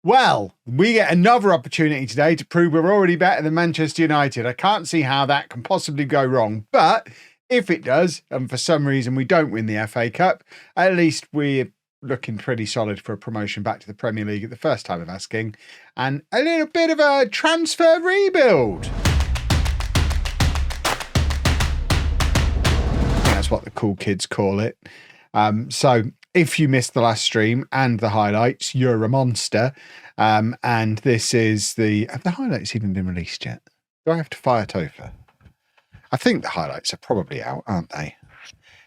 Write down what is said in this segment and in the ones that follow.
Well, we get another opportunity today to prove we're already better than Manchester United. I can't see how that can possibly go wrong, but if it does, and for some reason we don't win the FA Cup, at least we're looking pretty solid for a promotion back to the Premier League at the first time of asking, and a little bit of a transfer rebuild. That's what the cool kids call it. So if you missed the last stream and the highlights, you're a monster. And this is have the highlights even been released yet? Do I have to fire Topher? I think the highlights are probably out, aren't they?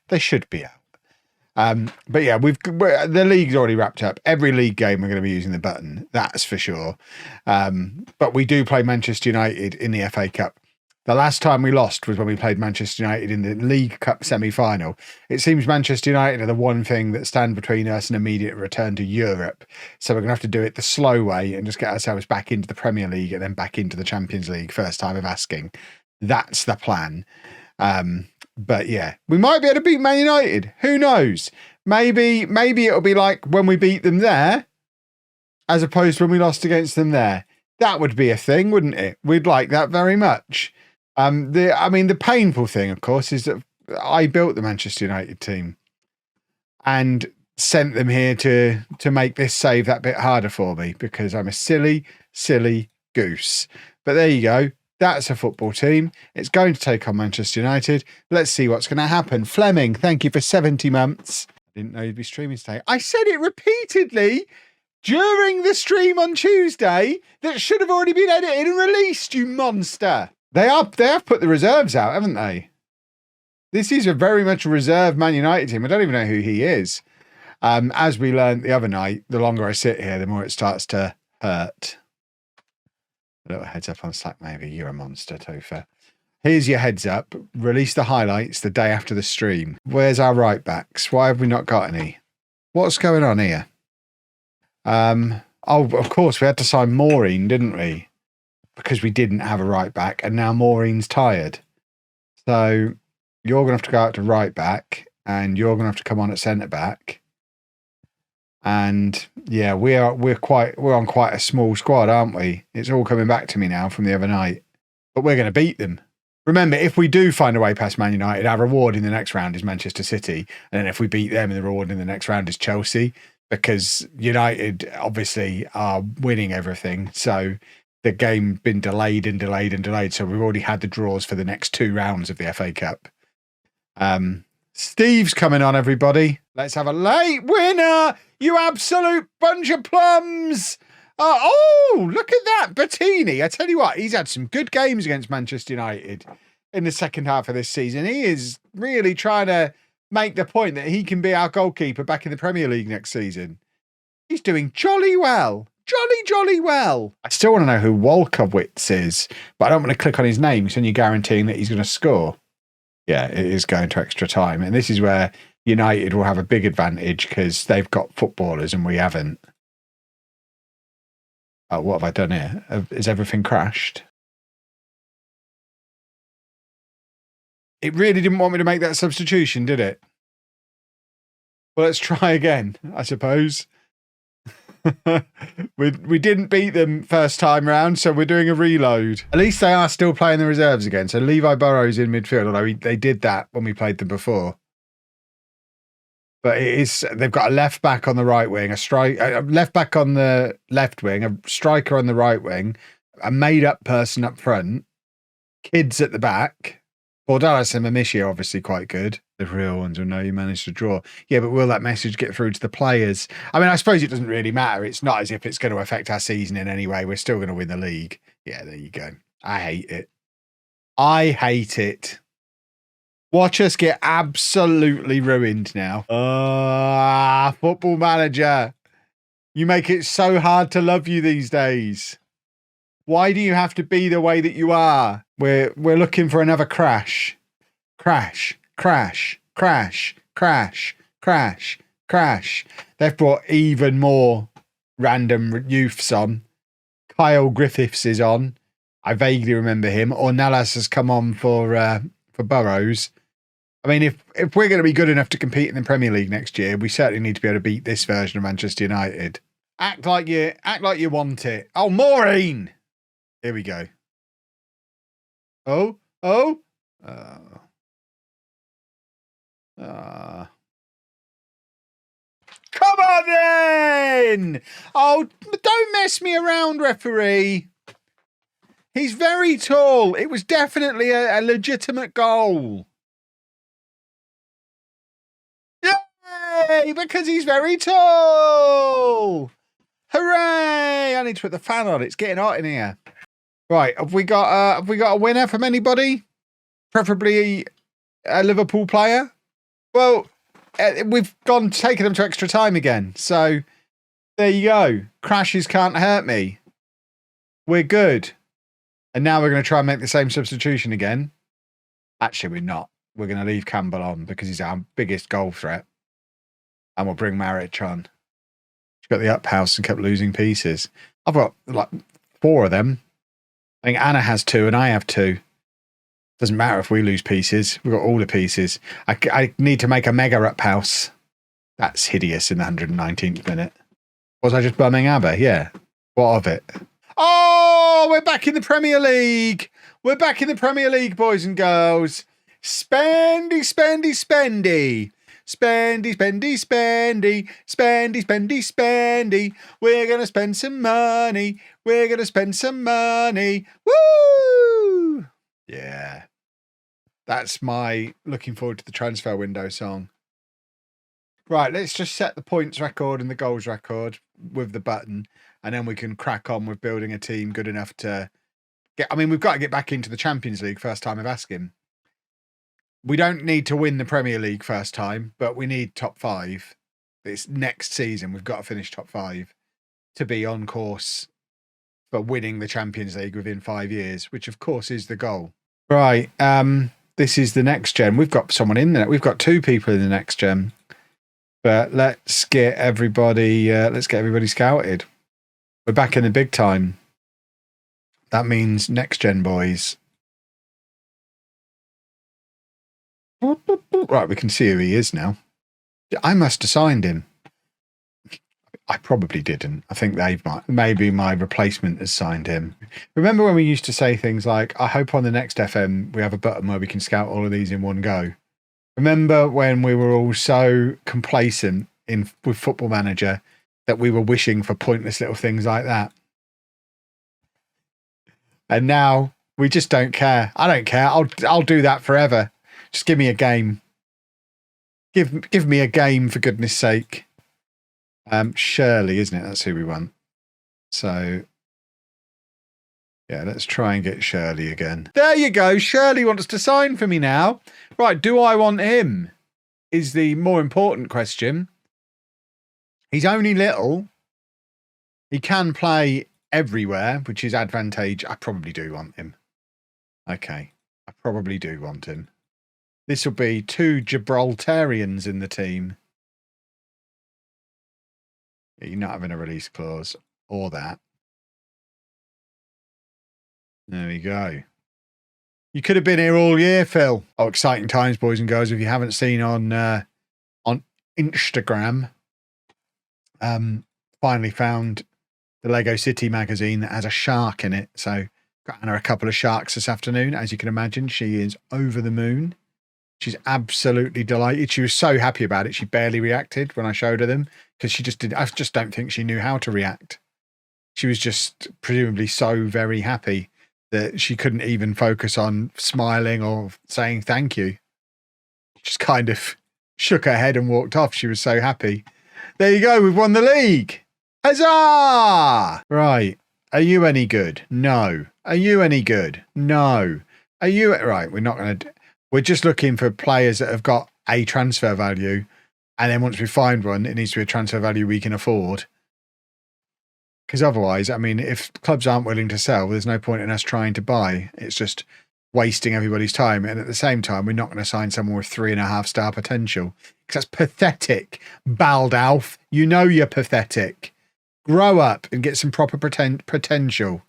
They should be out. But yeah, the league's already wrapped up. Every league game we're going to be using the button, that's for sure. But we do play Manchester United in the FA Cup. The last time we lost was when we played Manchester United in the League Cup semi-final. It seems Manchester United are the one thing that stand between us and immediate return to Europe. So we're going to have to do it the slow way and just get ourselves back into the Premier League and then back into the Champions League first time of asking. That's the plan. But yeah, we might be able to beat Man United. Who knows? Maybe it'll be like when we beat them there as opposed to when we lost against them there. That would be a thing, wouldn't it? We'd like that very much. The painful thing, of course, is that I built the Manchester United team and sent them here to make this save that bit harder for me because I'm a silly goose. But there you go. That's a football team. It's going to take on Manchester United. Let's see what's going to happen. Fleming, thank you for 70 months. I didn't know you'd be streaming today. I said it repeatedly during the stream on Tuesday that should have already been edited and released, you monster. They have put the reserves out, haven't they? This is a very much a reserve Man United team. I don't even know who he is. As we learned the other night, the longer I sit here, the more it starts to hurt. A little heads up on Slack, maybe. You're a monster, Topher. Here's your heads up. Release the highlights the day after the stream. Where's our right backs? Why have we not got any? What's going on here? Of course, we had to sign Maureen, didn't we? Because we didn't have a right back, and now Maureen's tired. So you're going to have to go out to right back, and you're going to have to come on at centre back. And yeah, we're on quite a small squad, aren't we? It's all coming back to me now from the other night. But we're going to beat them. Remember, if we do find a way past Man United, our reward in the next round is Manchester City. And then if we beat them, the reward in the next round is Chelsea. Because United obviously are winning everything. So the game been delayed. So we've already had the draws for the next 2 rounds of the FA Cup. Steve's coming on, everybody. Let's have a late winner. You absolute bunch of plums. Oh, look at that. Bettini. I tell you what, he's had some good games against Manchester United in the second half of this season. He is really trying to make the point that he can be our goalkeeper back in the Premier League next season. He's doing jolly well. Jolly well. I still want to know who Wolkowitz is, but I don't want to click on his name because then you're guaranteeing that he's going to score. Yeah, it is going to extra time. And this is where United will have a big advantage because they've got footballers and we haven't. What have I done here? Is everything crashed? It really didn't want me to make that substitution, did it? Well, let's try again, I suppose. we didn't beat them first time round, so we're doing a reload. At least they are still playing the reserves again. So Levi Burrows in midfield, although they did that when we played them before. But they've got a left back on the right wing, a left back on the left wing, a striker on the right wing, a made-up person up front, kids at the back. Bordalas and Mamishi are obviously quite good. The real ones will know you managed to draw. Yeah, but will that message get through to the players? I mean, I suppose it doesn't really matter. It's not as if it's going to affect our season in any way. We're still going to win the league. Yeah, there you go. I hate it. Watch us get absolutely ruined now. Football Manager. You make it so hard to love you these days. Why do you have to be the way that you are? We're looking for another crash. Crash. They've brought even more random youths on. Kyle Griffiths is on. I vaguely remember him. Ornelas has come on for Burrows. I mean, if we're going to be good enough to compete in the Premier League next year, we certainly need to be able to beat this version of Manchester United. Act like you want it. Oh, Maureen. Here we go. Oh. Come on then! Oh, don't mess me around, referee. He's very tall. It was definitely a legitimate goal. Yay! Because he's very tall. Hooray! I need to put the fan on. It's getting hot in here. Right, have we got a winner from anybody? Preferably a Liverpool player? Well, we've taken them to extra time again. So there you go. Crashes can't hurt me. We're good. And now we're going to try and make the same substitution again. Actually, we're not. We're going to leave Campbell on because he's our biggest goal threat. And we'll bring Maric on. She's got the up house and kept losing pieces. I've got like 4 of them. I think Anna has 2 and I have 2. Doesn't matter if we lose pieces. We've got all the pieces. I need to make a mega up house. That's hideous in the 119th minute. Was I just bumming ABBA? Yeah. What of it? Oh, we're back in the Premier League. We're back in the Premier League, boys and girls. Spendy, spendy, spendy. Spendy, spendy, spendy. Spendy, spendy, spendy. We're going to spend some money. We're going to spend some money. Woo! Yeah. That's my looking forward to the transfer window song. Right, let's just set the points record and the goals record with the button, and then we can crack on with building a team good enough to get... I mean, we've got to get back into the Champions League first time of asking. We don't need to win the Premier League first time, but we need top 5. It's next season. We've got to finish top 5 to be on course for winning the Champions League within 5 years, which of course is the goal. Right, this is the next gen. We've got someone in there. We've got 2 people in the next gen. But let's get everybody scouted. We're back in the big time. That means next gen boys. Right, we can see who he is now. I must have signed him. I probably didn't. I think maybe my replacement has signed him. Remember when we used to say things like, I hope on the next FM we have a button where we can scout all of these in one go. Remember when we were all so complacent with Football Manager that we were wishing for pointless little things like that? And now we just don't care. I don't care. I'll do that forever. Just give me a game. Give me a game, for goodness sake. Shirley, isn't it? That's who we want. So yeah, let's try and get Shirley again. There you go. Shirley wants to sign for me now. Right, do I want him? Is the more important question. He's only little. He can play everywhere, which is advantage. I probably do want him. Okay, I probably do want him. This will be 2 Gibraltarians in the team. Yeah, you're not having a release clause or that. There we go. You could have been here all year, Phil. Oh, exciting times, boys and girls. If you haven't seen on Instagram, finally found the Lego City magazine that has a shark in it. So got Anna a couple of sharks this afternoon. As you can imagine, she is over the moon. She's absolutely delighted. She was so happy about it. She barely reacted when I showed her them because she just did. I just don't think she knew how to react. She was just presumably so very happy that she couldn't even focus on smiling or saying thank you. Just kind of shook her head and walked off. She was so happy. There you go. We've won the league. Huzzah! Right. Are you any good? No. Are you any good? No. Are you... Right. We're not going to... We're just looking for players that have got a transfer value. And then once we find one, it needs to be a transfer value we can afford. Because otherwise, I mean, if clubs aren't willing to sell, there's no point in us trying to buy. It's just wasting everybody's time. And at the same time, we're not going to sign someone with 3.5-star potential. Because that's pathetic. Baldalf, you know you're pathetic. Grow up and get some proper potential.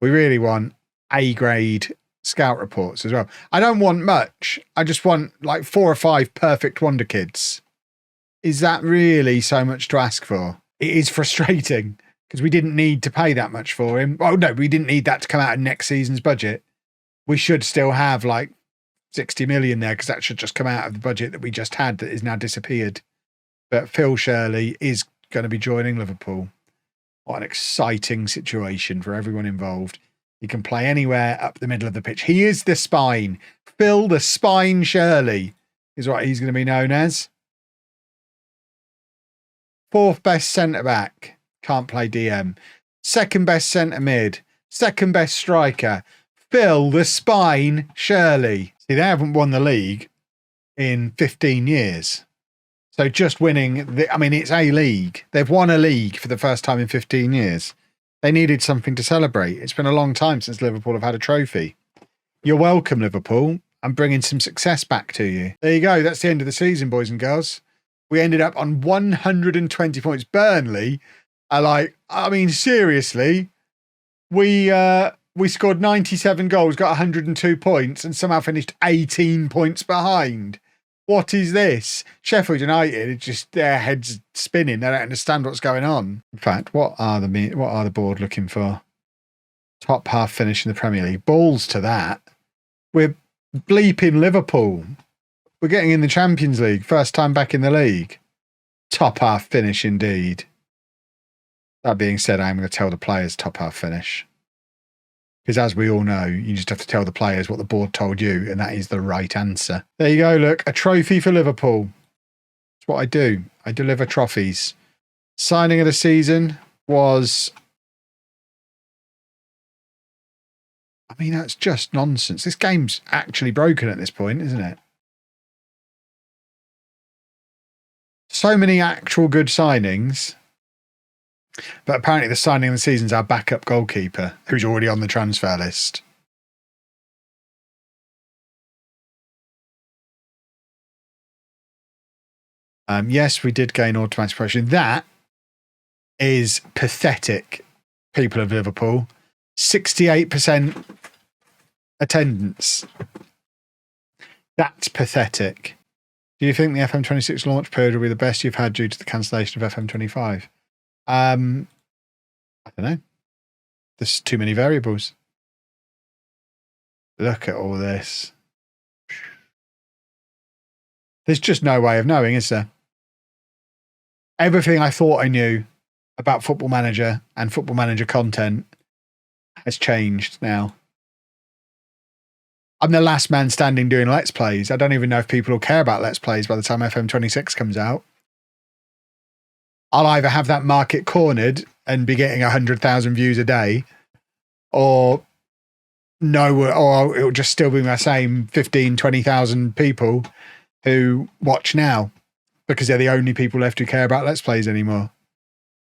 We really want A-grade scout reports as well. I don't want much. I just want like 4 or 5 perfect wonder kids. Is that really so much to ask for? It is frustrating because we didn't need to pay that much for him. Oh, no, we didn't need that to come out of next season's budget. We should still have like 60 million there because that should just come out of the budget that we just had that is now disappeared. But Phil Shirley is going to be joining Liverpool. What an exciting situation for everyone involved. He can play anywhere up the middle of the pitch. He is the spine. Phil the Spine Shirley is what he's going to be known as. Fourth best centre-back. Can't play DM. Second best centre-mid. Second best striker. Phil the Spine Shirley. See, they haven't won the league in 15 years. So just winning, it's a league. They've won a league for the first time in 15 years. They needed something to celebrate. It's been a long time since Liverpool have had a trophy. You're welcome, Liverpool. I'm bringing some success back to you. There you go. That's the end of the season, boys and girls. We ended up on 120 points. Burnley are seriously, we scored 97 goals, got 102 points, and somehow finished 18 points behind. What is this? Sheffield United, it's just their heads spinning. They don't understand what's going on. In fact, what are the board looking for? Top half finish in the Premier League. Balls to that. We're bleeping Liverpool. We're getting in the Champions League. First time back in the league. Top half finish indeed. That being said, I'm going to tell the players top half finish. Because as we all know, you just have to tell the players what the board told you, and that is the right answer. There you go, look, a trophy for Liverpool. That's what I do. I deliver trophies. Signing of the season was... that's just nonsense. This game's actually broken at this point, isn't it? So many actual good signings... But apparently the signing of the season is our backup goalkeeper, who's already on the transfer list. Yes, we did gain automatic promotion. That is pathetic, people of Liverpool. 68% attendance. That's pathetic. Do you think the FM26 launch period will be the best you've had due to the cancellation of FM25? I don't know. There's too many variables. Look at all this. There's just no way of knowing, is there? Everything I thought I knew about Football Manager and Football Manager content has changed now. I'm the last man standing doing Let's Plays. I don't even know if people will care about Let's Plays by the time FM26 comes out. I'll either have that market cornered and be getting 100,000 views a day, or it'll just still be my same 15, 20,000 people who watch now because they're the only people left who care about Let's Plays anymore.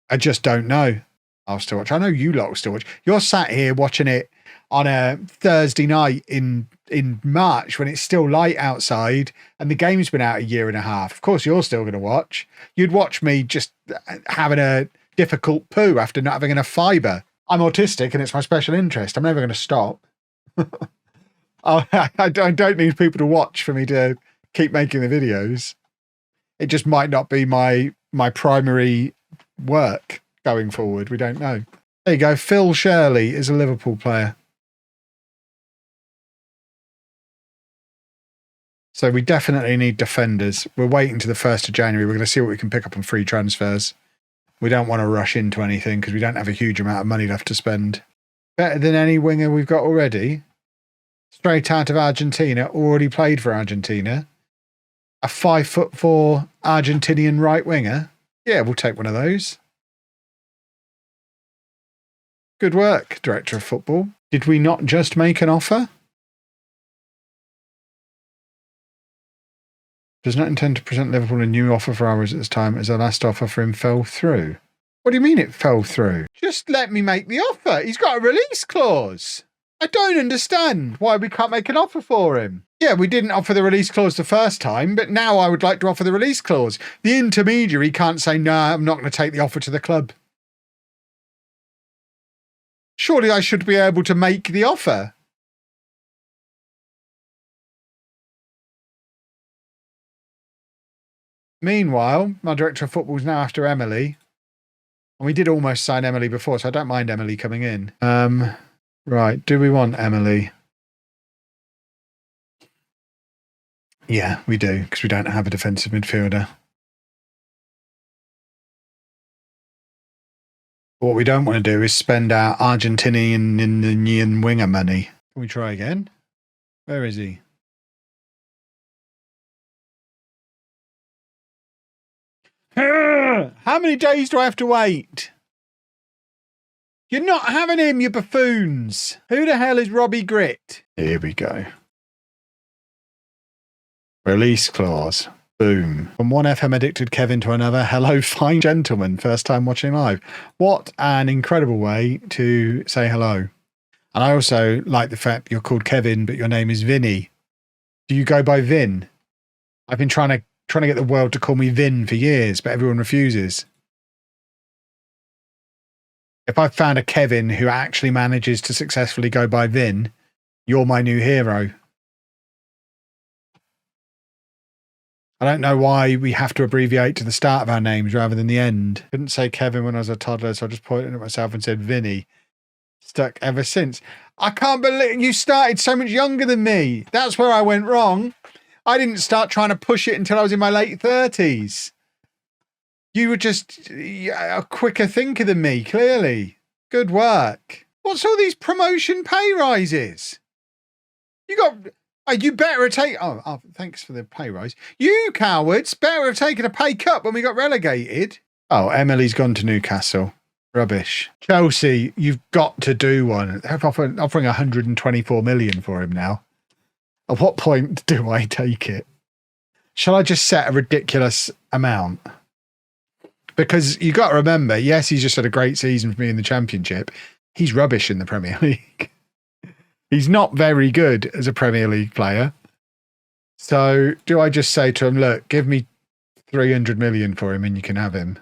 I just don't know. I'll still watch. I know you lot will still watch. You're sat here watching it on a Thursday night in March when it's still light outside and the game's been out a year and a half. Of course, you're still going to watch. You'd watch me just having a difficult poo after not having enough fibre. I'm autistic and it's my special interest. I'm never going to stop. I don't need people to watch for me to keep making the videos. It just might not be my primary work going forward. We don't know. There you go. Phil Shirley is a Liverpool player. So we definitely need defenders. We're waiting to the 1st of January. We're going to see what we can pick up on free transfers. We don't want to rush into anything because we don't have a huge amount of money left to spend. Better than any winger we've got already. Straight out of Argentina. Already played for Argentina. A 5'4" Argentinian right winger. Yeah, we'll take one of those. Good work, Director of Football. Did we not just make an offer? Does not intend to present Liverpool a new offer for ours at this time as our last offer for him fell through. What do you mean it fell through? Just let me make the offer. He's got a release clause. I don't understand why we can't make an offer for him. Yeah, we didn't offer the release clause the first time, but now I would like to offer the release clause. The intermediary can't say, no, I'm not going to take the offer to the club. Surely I should be able to make the offer. Meanwhile, my Director of Football is now after Emily. And we did almost sign Emily before, so I don't mind Emily coming in. Right, do we want Emily? Yeah, we do, because we don't have a defensive midfielder. What we don't want to do is spend our Argentinian winger money. Can we try again? Where is he? How many days do I have to wait? You're not having him, you buffoons. Who the hell is Robbie Grit? Here we go. Release clause. Boom. From one FM addicted Kevin to another. Hello, fine gentlemen. First time watching live. What an incredible way to say hello. And I also like the fact you're called Kevin, but your name is Vinny. Do you go by Vin? I've been trying to get the world to call me Vin for years, but everyone refuses. If I found a Kevin who actually manages to successfully go by Vin, you're my new hero. I don't know why we have to abbreviate to the start of our names rather than the end. Couldn't say Kevin when I was a toddler, so I just pointed at myself and said Vinny. Stuck ever since. I can't believe you started so much younger than me. That's where I went wrong. I didn't start trying to push it until I was in my late 30s. You were just a quicker thinker than me, clearly. Good work. What's all these promotion pay rises? You better have taken... Oh, thanks for the pay rise. You cowards better have taken a pay cut when we got relegated. Oh, Emily's gone to Newcastle. Rubbish. Chelsea, you've got to do one. They're offering 124 million for him now. At what point do I take it? Shall I just set a ridiculous amount? Because you got to remember, yes, he's just had a great season for me in the Championship. He's rubbish in the Premier League. He's not very good as a Premier League player. So do I just say to him, look, give me 300 million for him and you can have him?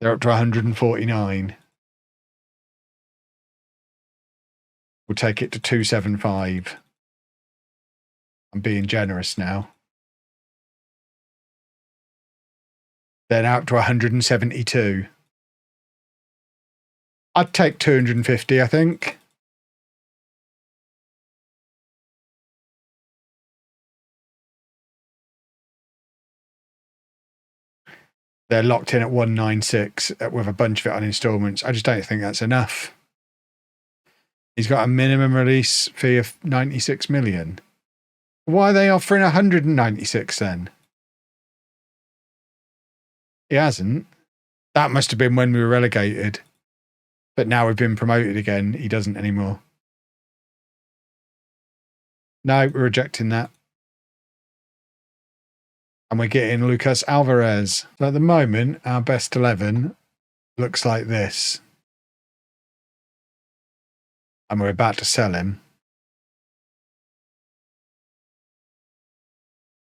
They're up to 149. We'll take it to 275. I'm being generous now. Then out to 172. I'd take 250, I think. They're locked in at 196 with a bunch of it on installments. I just don't think that's enough. He's got a minimum release fee of 96 million. Why are they offering 196 then? He hasn't. That must have been when we were relegated. But now we've been promoted again. He doesn't anymore. No, we're rejecting that. And we're getting Lucas Alvarez. So at the moment, our best 11 looks like this. And we're about to sell him.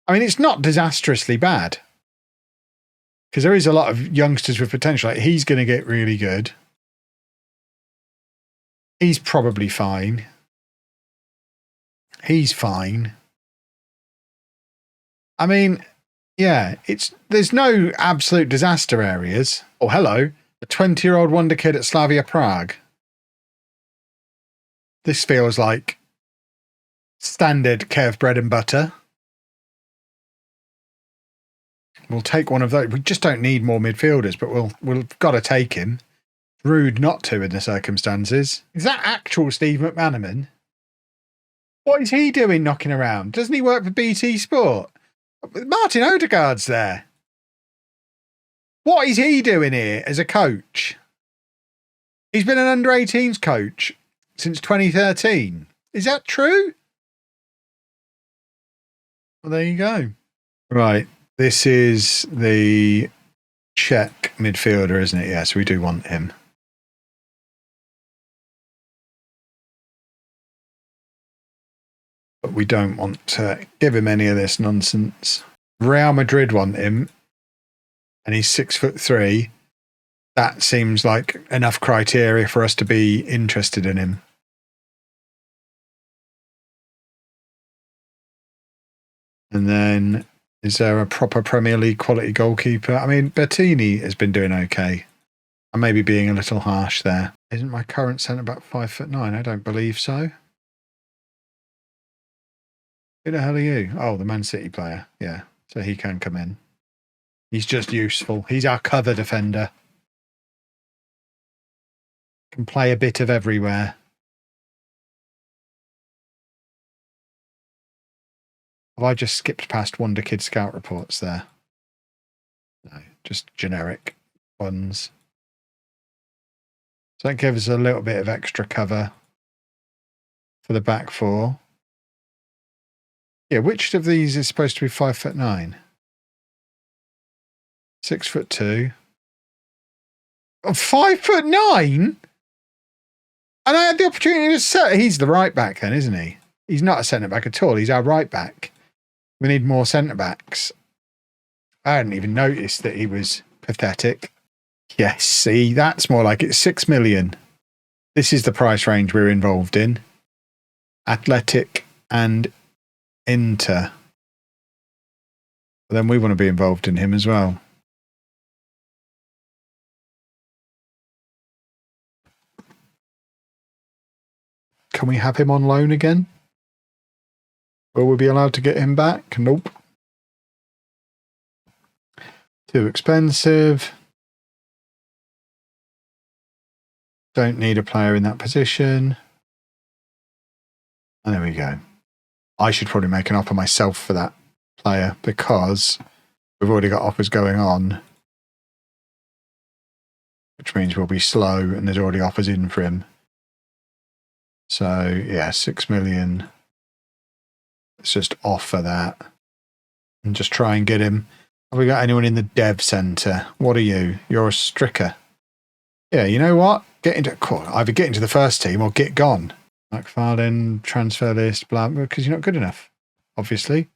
I mean, it's not disastrously bad. Because there is a lot of youngsters with potential. Like, he's going to get really good. He's probably fine. He's fine. I mean, yeah, there's no absolute disaster areas. Oh, hello. The 20-year-old wonder kid at Slavia Prague. This feels like standard Kev bread and butter. We'll take one of those. We just don't need more midfielders, but we've got to take him. Rude not to in the circumstances. Is that actual Steve McManaman? What is he doing knocking around? Doesn't he work for BT Sport? Martin Odegaard's there. What is he doing here as a coach? He's been an under-18s coach since 2013. Is that true? Well, there you go. Right. This is the Czech midfielder, isn't it? Yes, we do want him. But we don't want to give him any of this nonsense. Real Madrid want him, and he's 6'3". That seems like enough criteria for us to be interested in him. And then Is there a proper Premier League quality goalkeeper? I mean, Bertini has been doing okay. I may be being a little harsh there. Isn't my current centre-back 5'9"? I don't believe so. Who the hell are you? Oh, the Man City player. Yeah, so he can come in. He's just useful. He's our cover defender. Can play a bit of everywhere. Have I just skipped past Wonder Kid scout reports there? No, just generic ones. So that gives us a little bit of extra cover for the back four. Yeah, which of these is supposed to be 5'9"? 6'2". Oh, 5'9"? And I had the opportunity to set. He's the right back then, isn't he? He's not a centre back at all. He's our right back. We need more centre backs. I hadn't even noticed that he was pathetic. Yes, see, that's more like it. 6 million. This is the price range we're involved in. Athletic and Inter. But then we want to be involved in him as well. Can we have him on loan again? Will we be allowed to get him back? Nope. Too expensive. Don't need a player in that position. And there we go. I should probably make an offer myself for that player because we've already got offers going on, which means we'll be slow and there's already offers in for him. So, yeah, 6 million. Let's just offer that and just try and get him. Have we got anyone in the dev centre? What are you? You're a stricker. Yeah, you know what? Either get into the first team or get gone. McFarlane, transfer list, blah, because you're not good enough, obviously.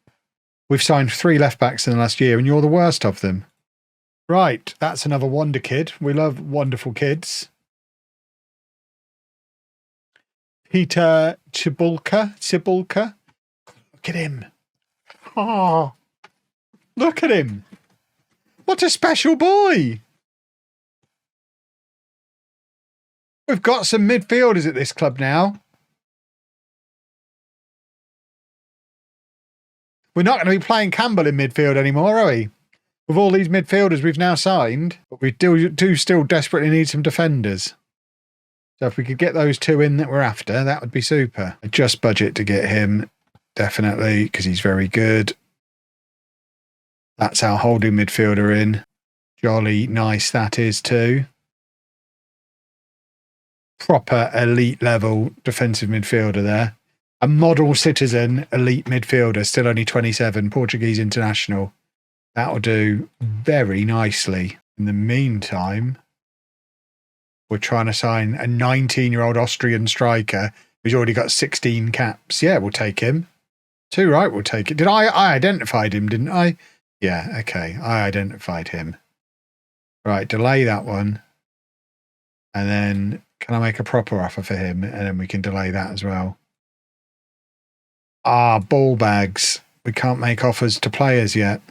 We've signed 3 left backs in the last year and you're the worst of them. Right, that's another wonder kid. We love wonderful kids. Peter Cibulka. Look at him. Oh, look at him. What a special boy. We've got some midfielders at this club now. We're not going to be playing Campbell in midfield anymore, are we? With all these midfielders we've now signed, but we do still desperately need some defenders. So if we could get those 2 in that we're after, that would be super. Adjust budget to get him, definitely, because he's very good. That's our holding midfielder in. Jolly nice that is too. Proper elite level defensive midfielder there. A model citizen elite midfielder, still only 27, Portuguese international. That'll do very nicely. In the meantime, we're trying to sign a 19-year-old Austrian striker who's already got 16 caps. Yeah, we'll take him. Too right, we'll take it. I identified him, didn't I? Yeah, okay. I identified him. Right, delay that one. And then can I make a proper offer for him? And then we can delay that as well. Ah, ball bags. We can't make offers to players yet.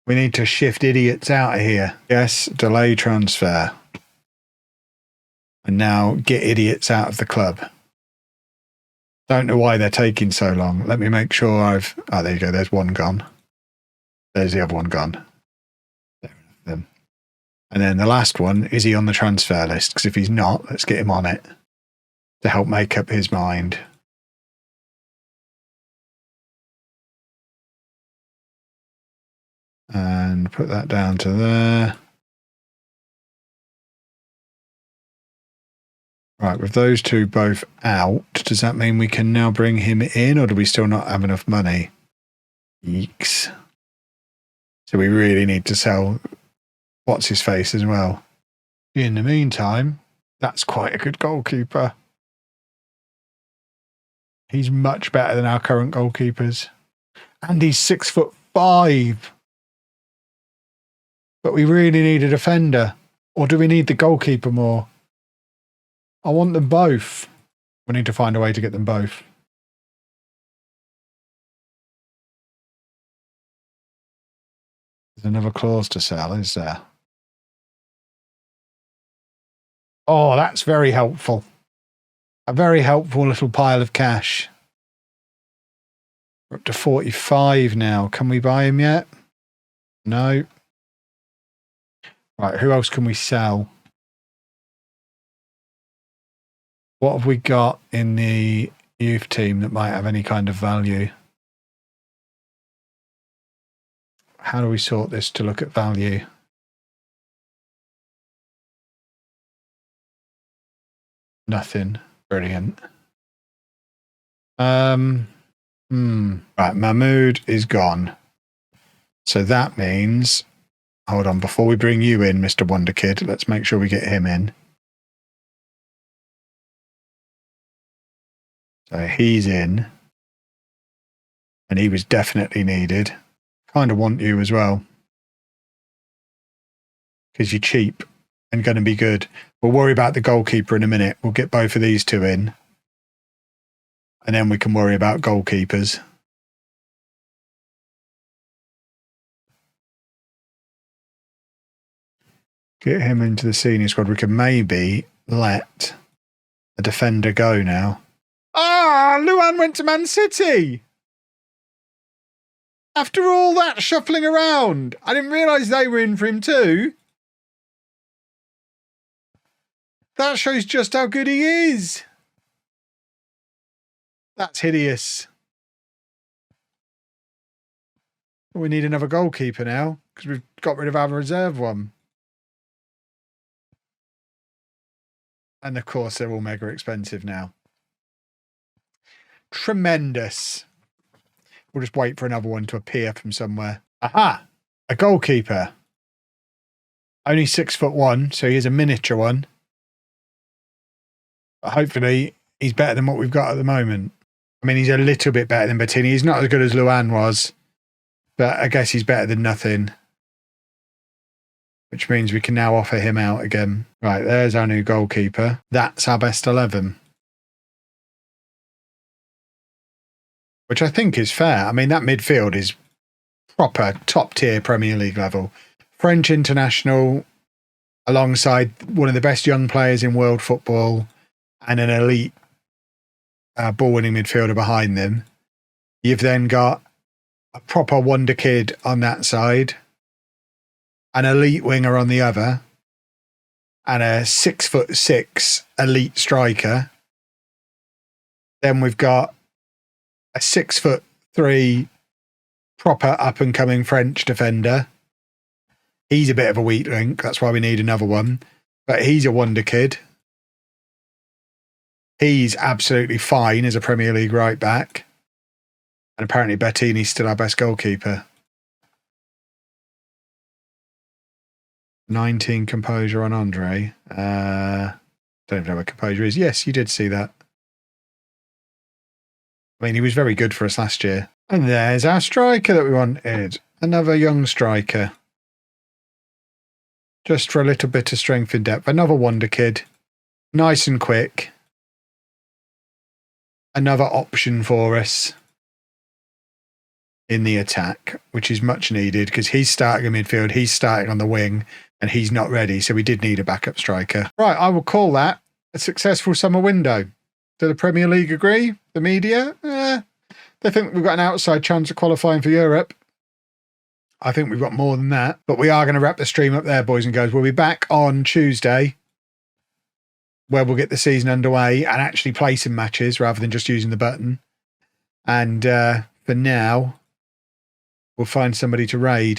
We need to shift idiots out of here. Yes, delay transfer. And now get idiots out of the club. Don't know why they're taking so long. Let me make sure I've... Oh, there you go. There's one gone. There's the other one gone. Them. And then the last one, is he on the transfer list? Because if he's not, let's get him on it to help make up his mind. And put that down to there. Right, with those 2 both out, does that mean we can now bring him in, or do we still not have enough money? Yeeks. So we really need to sell what's-his-face as well. In the meantime, that's quite a good goalkeeper. He's much better than our current goalkeepers. And he's 6'5". But we really need a defender. Or do we need the goalkeeper more? I want them both. We need to find a way to get them both. There's another clause to sell, is there? Oh, that's very helpful. A very helpful little pile of cash. We're up to 45 now. Can we buy him yet? No. Right, who else can we sell? What have we got in the youth team that might have any kind of value? How do we sort this to look at value? Nothing. Brilliant. Right, Mahmood is gone. So that means, hold on, before we bring you in, Mr. Wonder Kid, let's make sure we get him in. So he's in. And he was definitely needed. Kind of want you as well. Because you're cheap and going to be good. We'll worry about the goalkeeper in a minute. We'll get both of these two in. And then we can worry about goalkeepers. Get him into the senior squad. We can maybe let a defender go now. Ah, Luan went to Man City. After all that shuffling around, I didn't realise they were in for him too. That shows just how good he is. That's hideous. We need another goalkeeper now because we've got rid of our reserve one. And of course, they're all mega expensive now. Tremendous. We'll just wait for another one to appear from somewhere. Aha! A goalkeeper. Only 6'1", so he's a miniature one. But hopefully, he's better than what we've got at the moment. I mean, he's a little bit better than Bettini. He's not as good as Luan was. But I guess he's better than nothing. Which means we can now offer him out again. Right, there's our new goalkeeper. That's our best 11. Which I think is fair. I mean, that midfield is proper top-tier Premier League level. French international alongside one of the best young players in world football and an elite ball-winning midfielder behind them. You've then got a proper wonder kid on that side, an elite winger on the other, and a 6'6" elite striker. Then we've got a 6'3" proper up-and-coming French defender. He's a bit of a weak link. That's why we need another one. But he's a wonder kid. He's absolutely fine as a Premier League right back. And apparently Bettini's still our best goalkeeper. 19 composure on Andre. Don't even know what composure is. Yes, you did see that. I mean, he was very good for us last year. And there's our striker that we wanted. Another young striker. Just for a little bit of strength and depth. Another wonder kid. Nice and quick. Another option for us in the attack, which is much needed because he's starting in midfield, he's starting on the wing, and he's not ready. So we did need a backup striker. Right, I will call that a successful summer window. Do the Premier League agree? The media? They think we've got an outside chance of qualifying for Europe. I think we've got more than that. But we are going to wrap the stream up there, boys and girls. We'll be back on Tuesday, where we'll get the season underway and actually play some matches rather than just using the button. And for now, we'll find somebody to raid.